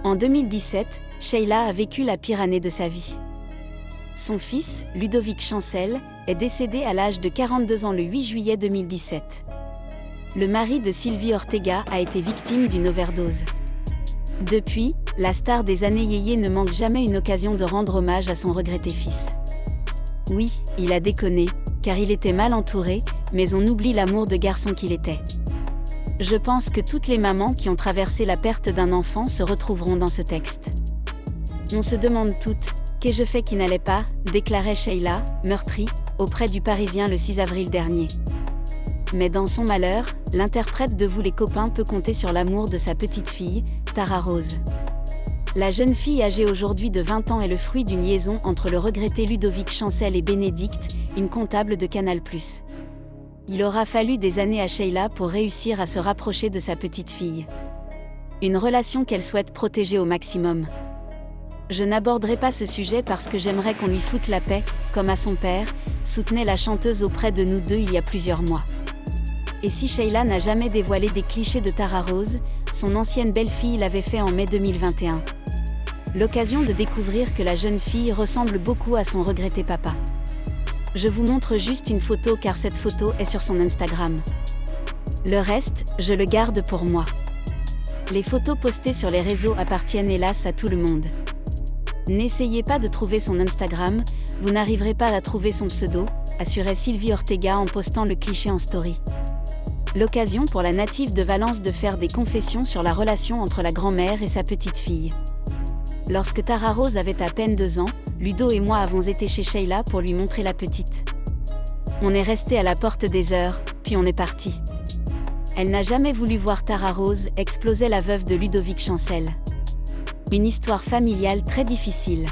En 2017, Sheila a vécu la pire année de sa vie. Son fils, Ludovic Chancel, est décédé à l'âge de 42 ans le 8 juillet 2017. Le mari de Sylvie Ortega a été victime d'une overdose. Depuis, la star des années yéyé ne manque jamais une occasion de rendre hommage à son regretté fils. Oui, il a déconné, car il était mal entouré, mais on oublie l'amour de garçon qu'il était. Je pense que toutes les mamans qui ont traversé la perte d'un enfant se retrouveront dans ce texte. On se demande toutes, qu'ai-je fait qui n'allait pas, déclarait Sheila, meurtrie, auprès du Parisien le 6 avril dernier. Mais dans son malheur, l'interprète de Vous les copains peut compter sur l'amour de sa petite fille, Tara Rose. La jeune fille âgée aujourd'hui de 20 ans est le fruit d'une liaison entre le regretté Ludovic Chancel et Bénédicte, une comptable de Canal+. Il aura fallu des années à Sheila pour réussir à se rapprocher de sa petite fille. Une relation qu'elle souhaite protéger au maximum. Je n'aborderai pas ce sujet parce que j'aimerais qu'on lui foute la paix, comme à son père, soutenait la chanteuse auprès de Nous deux il y a plusieurs mois. Et si Sheila n'a jamais dévoilé des clichés de Tara Rose, son ancienne belle-fille l'avait fait en mai 2021. L'occasion de découvrir que la jeune fille ressemble beaucoup à son regretté papa. Je vous montre juste une photo car cette photo est sur son Instagram. Le reste, je le garde pour moi. Les photos postées sur les réseaux appartiennent hélas à tout le monde. N'essayez pas de trouver son Instagram, vous n'arriverez pas à trouver son pseudo, assurait Sylvie Ortega en postant le cliché en story. L'occasion pour la native de Valence de faire des confessions sur la relation entre la grand-mère et sa petite fille. Lorsque Tara Rose avait à peine 2 ans, Ludo et moi avons été chez Sheila pour lui montrer la petite. On est resté à la porte des heures, puis on est parti. Elle n'a jamais voulu voir Tara Rose, explosait la veuve de Ludovic Chancel. Une histoire familiale très difficile.